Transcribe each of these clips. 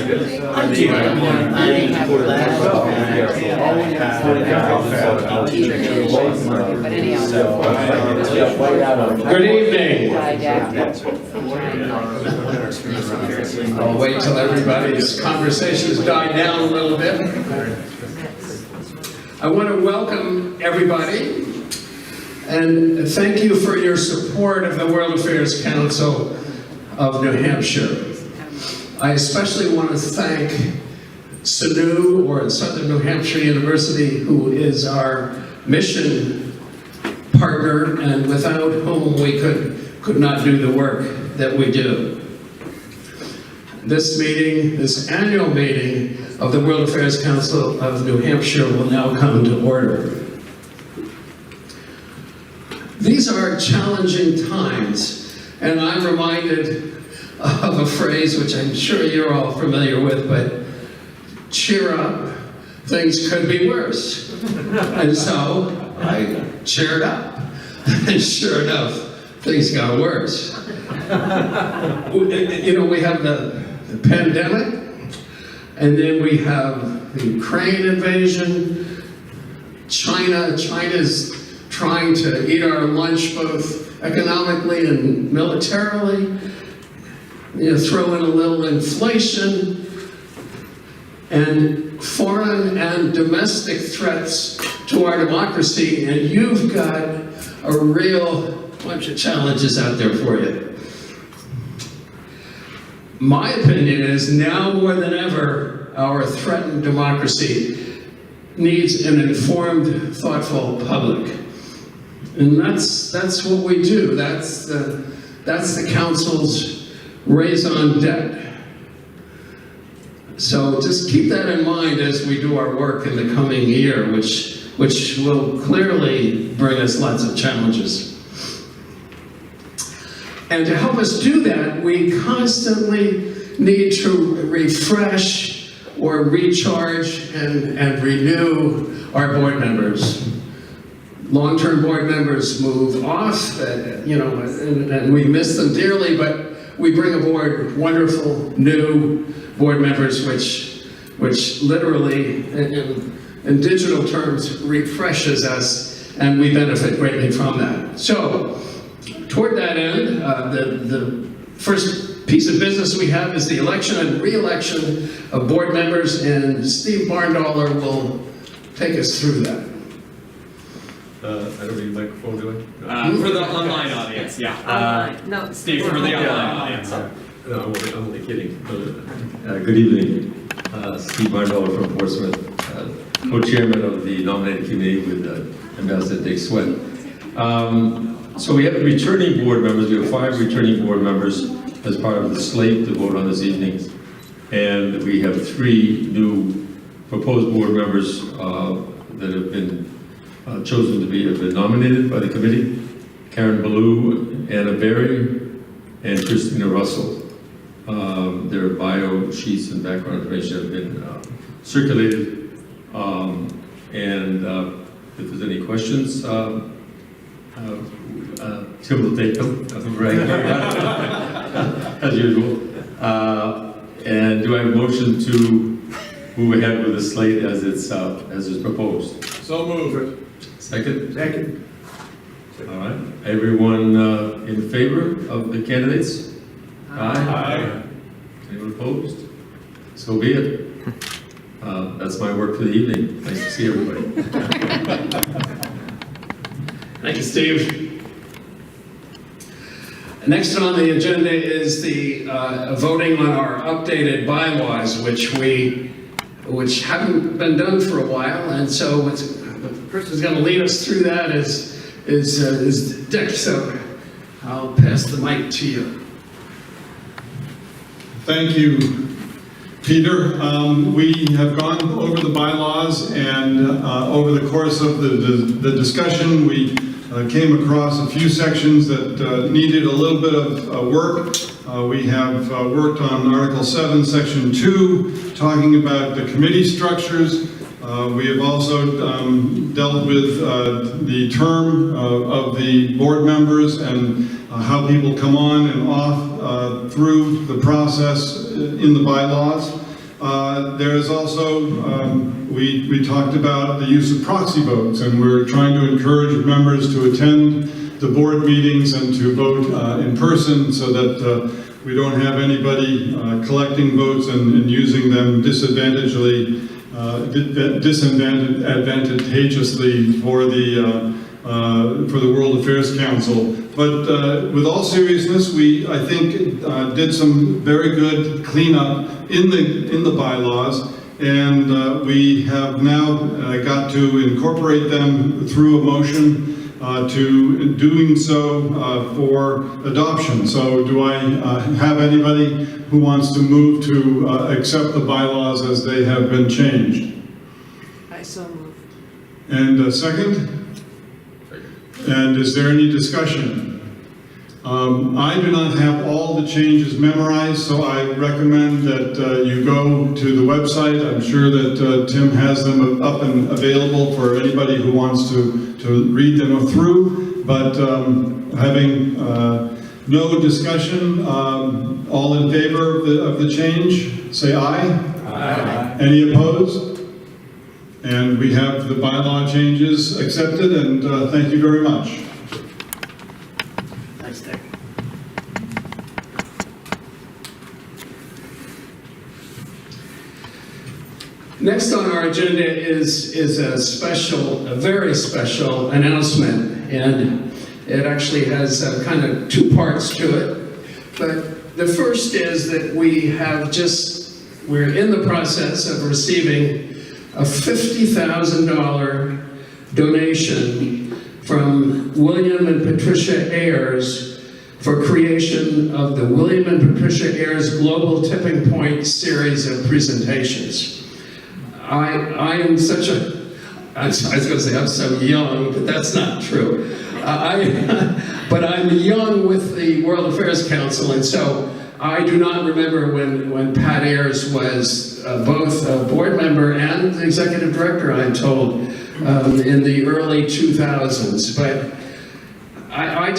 Good evening. I'll wait till everybody's conversations die down a little bit. I want to welcome everybody and thank you for your support of the World Affairs Council of New Hampshire. I especially want to thank SNU, or Southern New Hampshire University, who is our mission partner and without whom we could not do the work that we do. This meeting, this annual meeting of the World Affairs Council of New Hampshire will now come to order. These are challenging times, and I'm reminded of a phrase which I'm sure you're all familiar with, but cheer up, things could be worse. And so I cheered up, and sure enough, things got worse. You know, we have the pandemic, and then we have the Ukraine invasion. China's trying to eat our lunch both economically and militarily. You know, throw in a little inflation, and foreign and domestic threats to our democracy, and you've got a real bunch of challenges out there for you. My opinion is now more than ever, our threatened democracy needs an informed, thoughtful public. And that's what we do. That's the Council's raison d'etre. So just keep that in mind as we do our work in the coming year, which will clearly bring us lots of challenges. And to help us do that, we constantly need to refresh or recharge and renew our board members. Long-term board members move off, you know, and we miss them dearly, but we bring aboard wonderful new board members, which literally, in digital terms, refreshes us, and we benefit greatly from that. So, toward that end, the first piece of business we have is the election and re-election of board members, and Steve Barndaller will take us through that. I don't need a microphone, do I? For the online audience, yeah. No, Steve, for the online audience. No, I'm only kidding. Good evening. Steve Barndaller from Portsmouth, co-chairman of the nominating committee with Ambassador Dick Sweat. So we have returning board members. We have 5 returning board members as part of the slate to vote on this evening. And we have 3 new proposed board members that have been chosen to have been nominated by the committee: Karen Ballou, Anna Berry, and Christina Russell. Their bio sheets and background information have been circulated. And if there's any questions, Tim will take them, right, as usual. And do I have a motion to move ahead with the slate as it's proposed? So moved. Second? Second. All right. Everyone in favor of the candidates? Aye. Anyone opposed? So be it. That's my work for the evening. Nice to see everybody. Thank you, Steve. Next on the agenda is the voting on our updated bylaws, which haven't been done for a while, and so the person who's going to lead us through that is Dick. So I'll pass the mic to you. Thank you, Peter. We have gone over the bylaws, and over the course of the discussion, we came across a few sections that needed a little bit of work. We have worked on Article 7, Section 2, talking about the committee structures. We have also dealt with the term of the board members and how people come on and off through the process in the bylaws. There is also, we talked about the use of proxy votes, and we're trying to encourage members to attend the board meetings and to vote in person so that we don't have anybody collecting votes and using them disadvantageously, disadvantageously for the World Affairs Council. But with all seriousness, we, I think, did some very good cleanup in the bylaws, and we have now got to incorporate them through a motion to doing so for adoption. So do I have anybody who wants to move to accept the bylaws as they have been changed? I so move. And a second? And is there any discussion? I do not have all the changes memorized, so I recommend that you go to the website. I'm sure that Tim has them up and available for anybody who wants to read them through. But having no discussion, all in favor of the change, say aye. Aye. Any opposed? And we have the bylaw changes accepted, and thank you very much. Thanks, Dick. Next on our agenda is a very special announcement, and it actually has kind of two parts to it. But the first is that we're in the process of receiving a $50,000 donation from William and Patricia Ayers for creation of the William and Patricia Ayers Global Tipping Point series of presentations. I am such a, I was going to say I'm so young, but that's not true. But I'm young with the World Affairs Council, and so I do not remember when Pat Ayers was both a board member and the executive director, I'm told, in the early 2000s. But I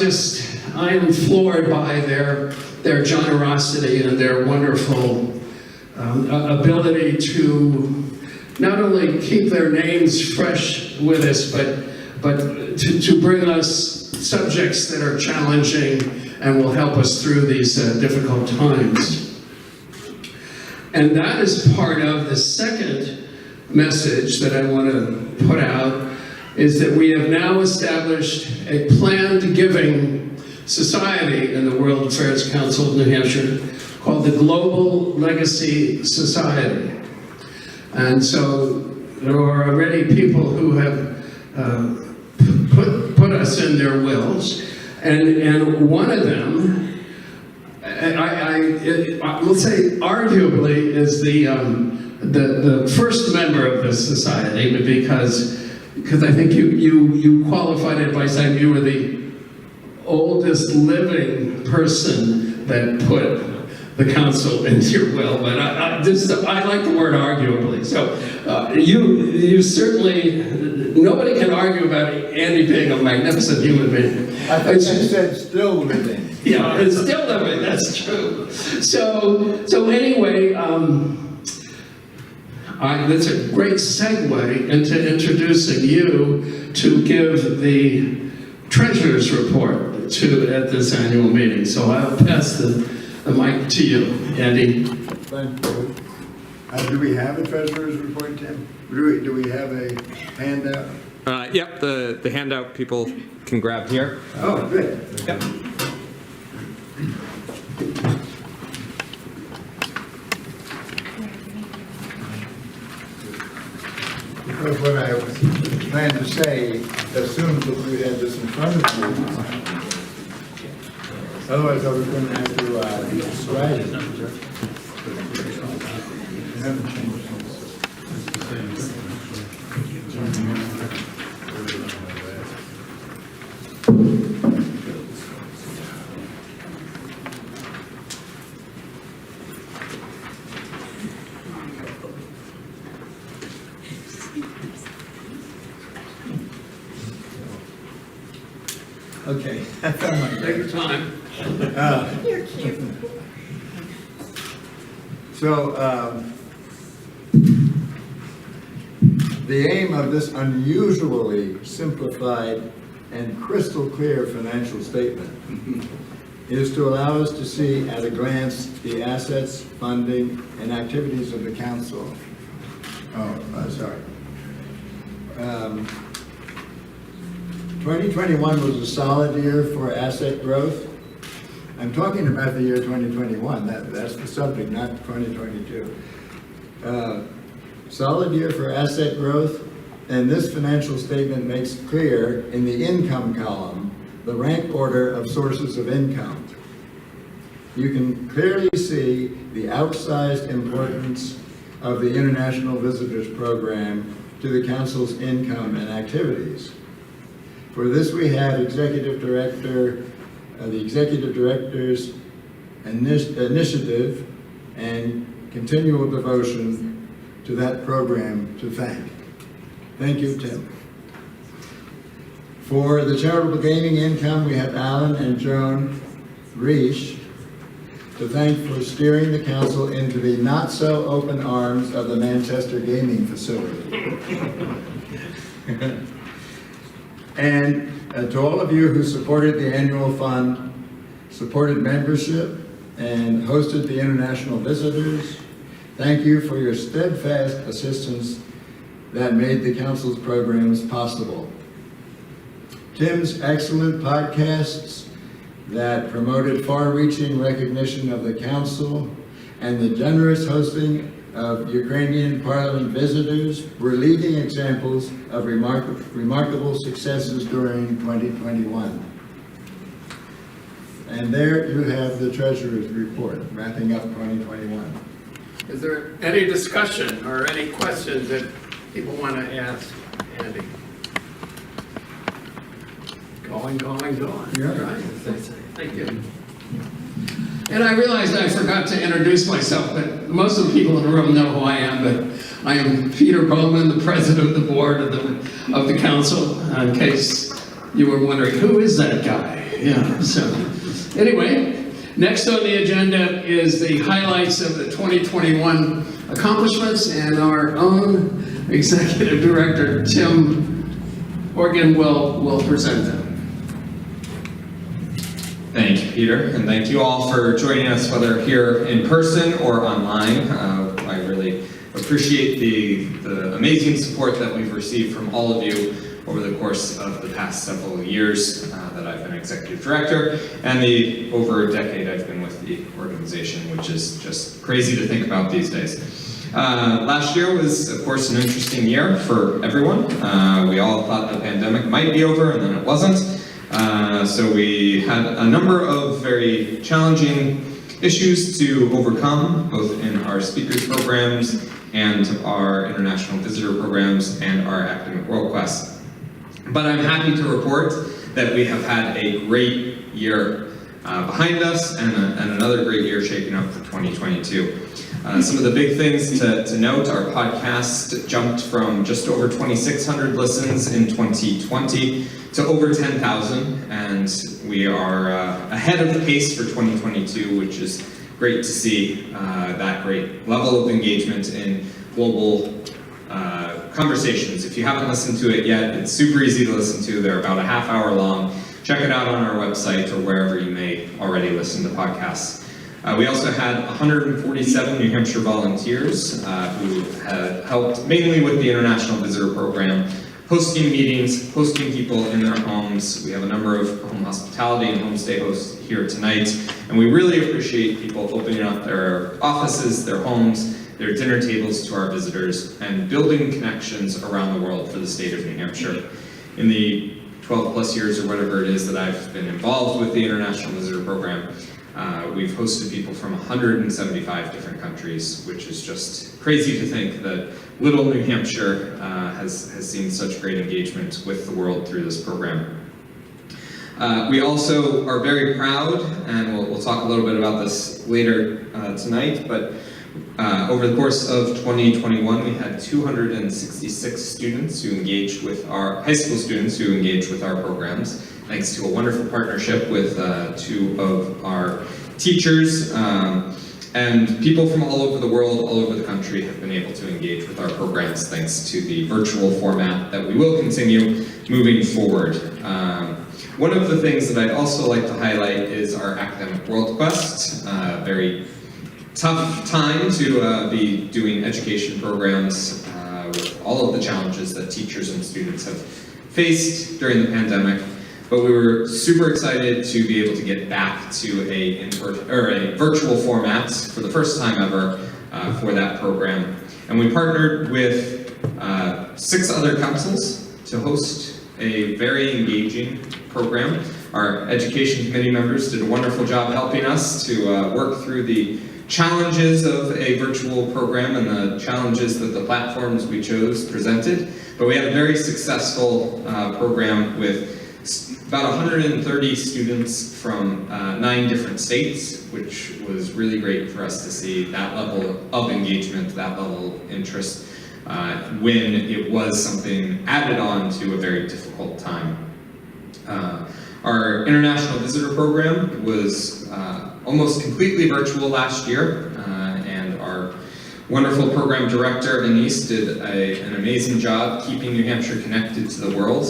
am floored by their generosity and their wonderful ability to not only keep their names fresh with us, but to bring us subjects that are challenging and will help us through these difficult times. And that is part of the second message that I want to put out, is that we have now established a planned giving society in the World Affairs Council of New Hampshire called the Global Legacy Society. And so there are already people who have put us in their wills, and one of them, I will say arguably, is the first member of this society, because I think you qualified it by saying you were the oldest living person that put the council into your will, but I like the word arguably. So you certainly, nobody can argue about Andy being a magnificent human being. I think I said still living. Yeah, it's still living, that's true. So anyway, that's a great segue into introducing you to give the treasurer's report at this annual meeting. So I'll pass the mic to you, Andy. Thank you. Do we have a treasurer's report, Tim? Do we have a handout? Yep, the handout people can grab here. Oh, good. Yep. Because what I was planning to say, as soon as we had this in front of you, otherwise I was going to have to write it. I haven't changed Okay, I found my Take your time. You're cute. So, The aim of this unusually simplified and crystal clear financial statement is to allow us to see at a glance the assets, funding, and activities of the council. 2021 was a solid year for asset growth. I'm talking about the year 2021, that's the subject, not 2022. Solid year for asset growth, and this financial statement makes clear in the income column the rank order of sources of income. You can clearly see the outsized importance of the International Visitors Program to the Council's income and activities. For this, we have the Executive Director's initiative and continual devotion to that program to thank. Thank you, Tim. For the charitable gaming income, we have Alan and Joan Reish to thank for steering the council into the not-so-open arms of the Manchester gaming facility. And to all of you who supported the annual fund, supported membership, and hosted the international visitors, thank you for your steadfast assistance that made the council's programs possible. Tim's excellent podcasts that promoted far-reaching recognition of the council and the generous hosting of Ukrainian Parliament visitors were leading examples of remarkable successes during 2021. And there you have the Treasurer's report, wrapping up 2021. Is there any discussion or any questions that people want to ask Andy? Going. Yeah. Right. Thank you. And I realized I forgot to introduce myself, but most of the people in the room know who I am, but I am Peter Bowman, the president of the board of the council, in case you were wondering, who is that guy? Yeah, so anyway, next on the agenda is the highlights of the 2021 accomplishments, and our own executive director, Tim Horgan, will present them. Thank you, Peter, and thank you all for joining us, whether here in person or online. I really appreciate the amazing support that we've received from all of you over the course of the past several years that I've been executive director, and the over a decade I've been with the organization, which is just crazy to think about these days. Last year was, of course, an interesting year for everyone. We all thought the pandemic might be over, and then it wasn't. So we had a number of very challenging issues to overcome, both in our speakers programs and our international visitor programs and our academic World Quest. But I'm happy to report that we have had a great year behind us and another great year shaping up for 2022. Some of the big things to note, our podcast jumped from just over 2,600 listens in 2020 to over 10,000, and we are ahead of the pace for 2022, which is great to see that great level of engagement in global conversations. If you haven't listened to it yet, it's super easy to listen to. They're about a half hour long. Check it out on our website or wherever you may already listen to podcasts. We also had 147 New Hampshire volunteers who had helped mainly with the International Visitor Program, hosting meetings, hosting people in their homes. We have a number of home hospitality and homestay hosts here tonight, and we really appreciate people opening up their offices, their homes, their dinner tables to our visitors, and building connections around the world for the state of New Hampshire. In the 12 plus years or whatever it is that I've been involved with the International Visitor Program, we've hosted people from 175 different countries, which is just crazy to think that little New Hampshire has seen such great engagement with the world through this program. We also are very proud, and we'll talk a little bit about this later tonight, but over the course of 2021, we had 266 students who engaged with our, high school students who engaged with our programs, thanks to a wonderful partnership with two of our teachers And people from all over the world, all over the country have been able to engage with our programs thanks to the virtual format that we will continue moving forward. One of the things that I'd also like to highlight is our Academic World Quest. Very tough time to be doing education programs with all of the challenges that teachers and students have faced during the pandemic. But we were super excited to be able to get back to a virtual format for the first time ever for that program. And we partnered with 6 other councils to host a very engaging program. Our education committee members did a wonderful job helping us to work through the challenges of a virtual program and the challenges that the platforms we chose presented. But we had a very successful program with about 130 students from 9 different states, which was really great for us to see that level of engagement, that level of interest, when it was something added on to a very difficult time. Our international visitor program was almost completely virtual last year, and our wonderful program director, Anise, did an amazing job keeping New Hampshire connected to the world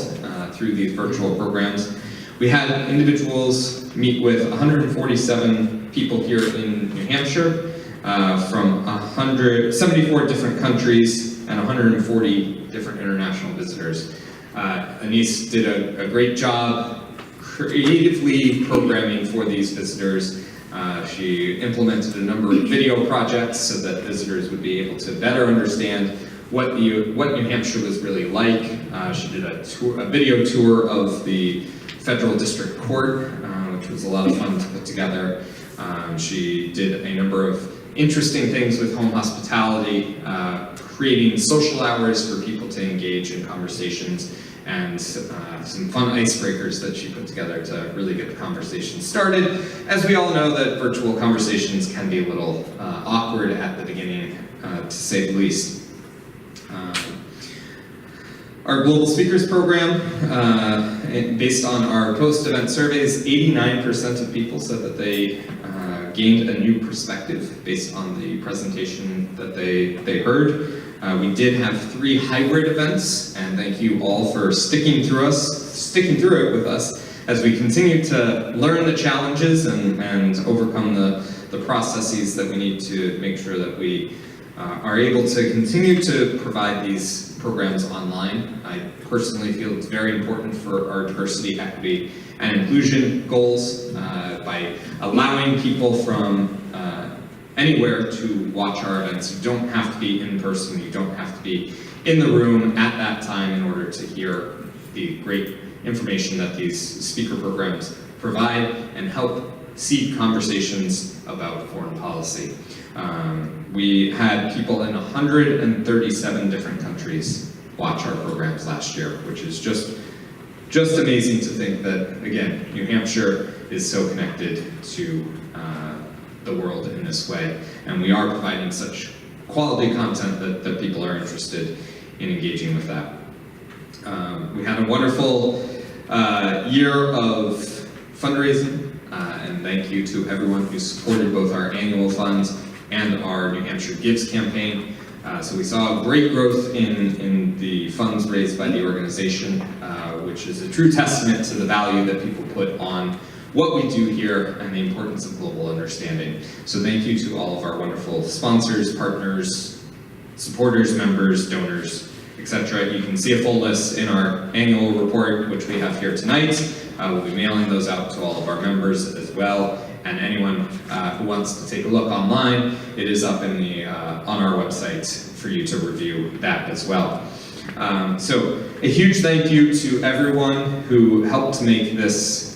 through these virtual programs. We had individuals meet with 147 people here in New Hampshire from 74 different countries and 140 different international visitors. Anise did a great job creatively programming for these visitors. She implemented a number of video projects so that visitors would be able to better understand what New Hampshire was really like. She did a video tour of the Federal District Court, which was a lot of fun to put together. She did a number of interesting things with home hospitality, creating social hours for people to engage in conversations, and some fun icebreakers that she put together to really get the conversation started. As we all know, that virtual conversations can be a little awkward at the beginning, to say the least. Our Global Speakers Program, based on our post-event surveys, 89% of people said that they gained a new perspective based on the presentation that they heard. We did have 3 hybrid events, and thank you all for sticking through it with us as we continue to learn the challenges and overcome the processes that we need to make sure that we are able to continue to provide these programs online. I personally feel it's very important for our diversity, equity, and inclusion goals by allowing people from anywhere to watch our events. You don't have to be in person, you don't have to be in the room at that time in order to hear the great information that these speaker programs provide and help seed conversations about foreign policy. We had people in 137 different countries watch our programs last year, which is just amazing to think that, again, New Hampshire is so connected to the world in this way, and we are providing such quality content that people are interested in engaging with that. We had a wonderful year of fundraising, and thank you to everyone who supported both our annual funds and our New Hampshire Gives campaign. So we saw great growth in the funds raised by the organization, which is a true testament to the value that people put on what we do here and the importance of global understanding. So thank you to all of our wonderful sponsors, partners, supporters, members, donors, etc. You can see a full list in our annual report, which we have here tonight. We'll be mailing those out to all of our members as well. And anyone who wants to take a look online, it is up in the on our website for you to review that as well. So a huge thank you to everyone who helped to make this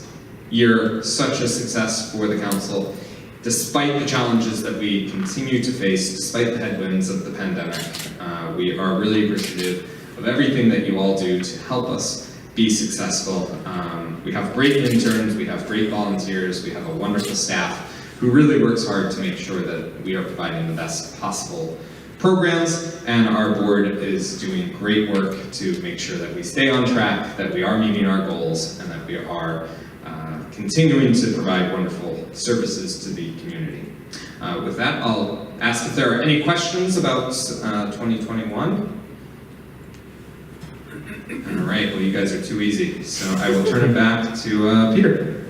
year such a success for the council, despite the challenges that we continue to face, despite the headwinds of the pandemic. We are really appreciative of everything that you all do to help us be successful. We have great interns, we have great volunteers, we have a wonderful staff who really works hard to make sure that we are providing the best possible programs, and our board is doing great work to make sure that we stay on track, that we are meeting our goals, and that we are continuing to provide wonderful services to the community. With that, I'll ask if there are any questions about 2021. All right, well, you guys are too easy, so I will turn it back to Peter.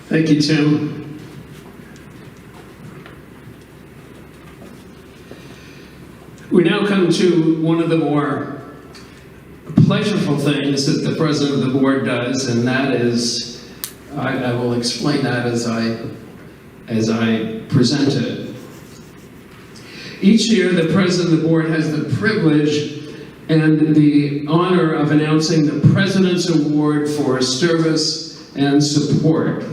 Thank you, Tim. We now come to one of the more pleasurable things that the president of the board does, and that is, I will explain that as I present it. Each year, the president of the board has the privilege and the honor of announcing the President's Award for Service and Support,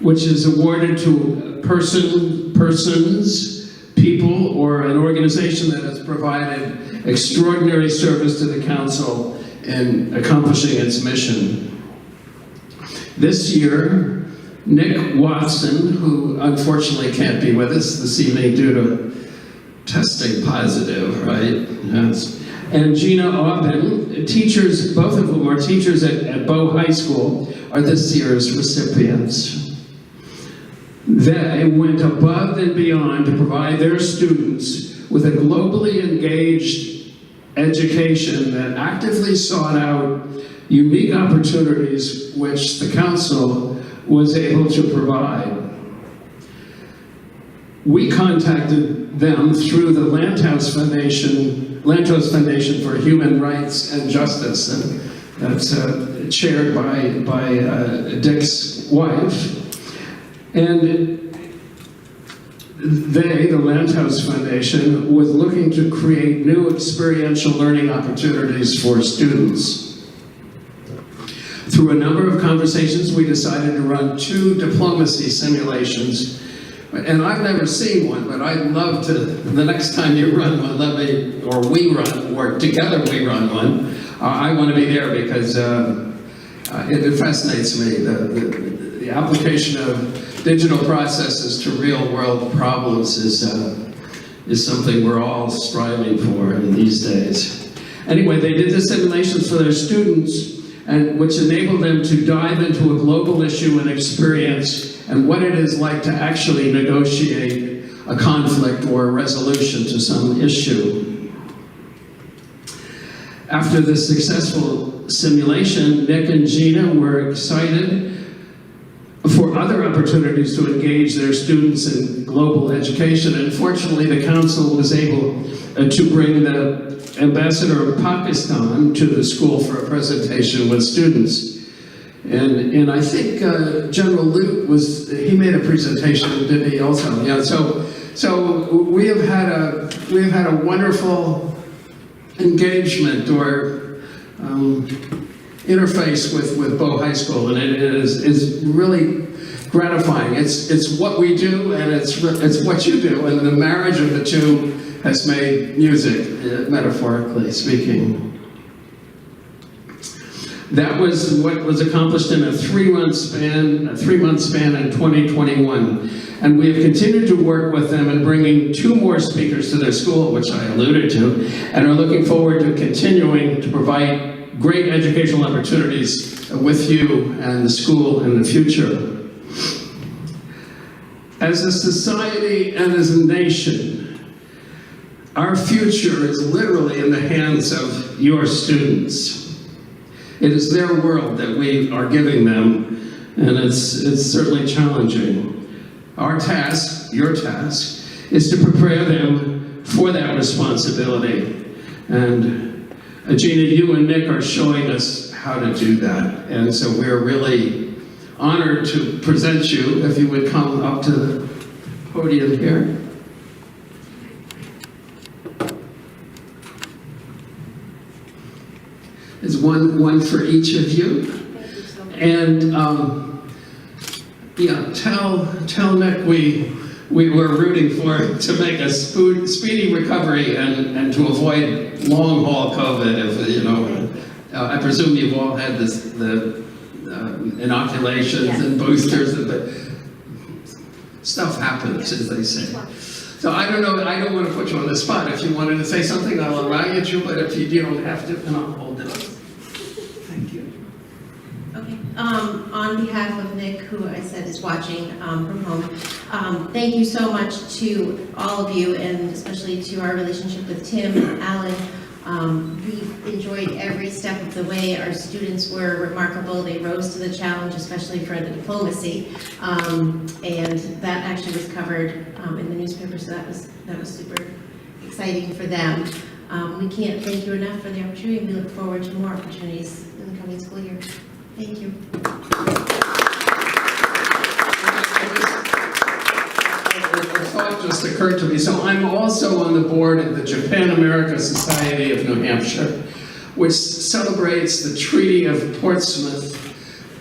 which is awarded to persons, people, or an organization that has provided extraordinary service to the council in accomplishing its mission. This year, Nick Watson, who unfortunately can't be with us this evening due to testing positive, right? Yes. And Gina Aubin, teachers, both of whom are teachers at Bow High School, are this year's recipients. They went above and beyond to provide their students with a globally engaged education that actively sought out unique opportunities which the council was able to provide. We contacted them through the Lantos Foundation for Human Rights and Justice, and that's chaired by Dick's wife. And they, the Lantos Foundation, was looking to create new experiential learning opportunities for students. Through a number of conversations, we decided to run 2 diplomacy simulations. And I've never seen one, but I'd love to, the next time you run one, we run one. I want to be there because it fascinates me, the application of digital processes to real world problems is something we're all striving for in these days. Anyway, they did the simulations for their students, and which enabled them to dive into a global issue and experience and what it is like to actually negotiate a conflict or a resolution to some issue. After the successful simulation, Nick and Gina were excited for other opportunities to engage their students in global education. And fortunately, the council was able to bring the ambassador of Pakistan to the school for a presentation with students. And I think General Lute he made a presentation, did he also? Yeah. So we have had a wonderful engagement or interface with Bow High School, and it is really gratifying. It's what we do, and it's what you do, and the marriage of the two has made music, metaphorically speaking. That was what was accomplished in a 3-month span in 2021. And we have continued to work with them in bringing 2 more speakers to their school, which I alluded to, and are looking forward to continuing to provide great educational opportunities with you and the school in the future. As a society and as a nation, our future is literally in the hands of your students. It is their world that we are giving them, and it's certainly challenging. Our task, your task, is to prepare them for that responsibility. And Gina, you and Nick are showing us how to do that. And so we're really honored to present you, if you would come up to the podium here. There's one for each of you. And yeah, tell Nick we were rooting for to make a speedy recovery and to avoid long haul COVID. If you know, I presume you've all had the inoculations and boosters, but stuff happens, as they say. So I don't know. I don't want to put you on the spot. If you wanted to say something, I'll allow you to. But if you don't have to, then I'll hold it up. Thank you. Okay. on behalf of Nick, who I said is watching from home, thank you so much to all of you, and especially to our relationship with Tim and Alan. We've enjoyed every step of the way. Our students were remarkable. They rose to the challenge, especially for the diplomacy, and that actually was covered in the newspaper, so that was super exciting for them. We can't thank you enough for the opportunity, and we look forward to more opportunities in the coming school year. Thank you. A thought just occurred to me. So I'm also on the board of the Japan-America Society of New Hampshire, which celebrates the Treaty of Portsmouth,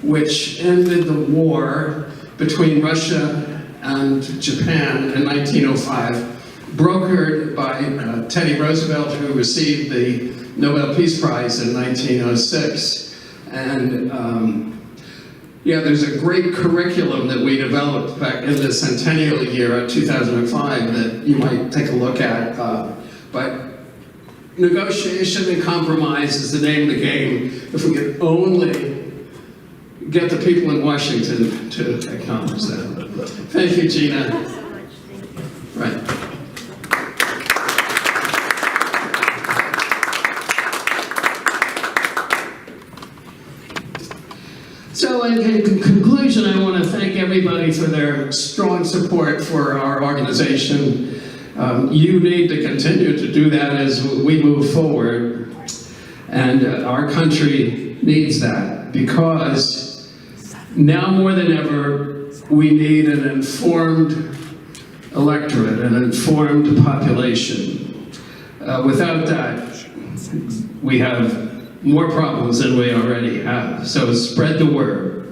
which ended the war between Russia and Japan in 1905, brokered by Teddy Roosevelt, who received the Nobel Peace Prize in 1906. And yeah, there's a great curriculum that we developed back in the centennial year of 2005 that you might take a look at. But negotiation and compromise is the name of the game. If we could only get the people in Washington to accomplish that. Thank you, Gina. Thank you so much. Thank you. Right. So in conclusion, I want to thank everybody for their strong support for our organization. You need to continue to do that as we move forward. And our country needs that, because now more than ever, we need an informed electorate, an informed population. Without that, we have more problems than we already have. So spread the word.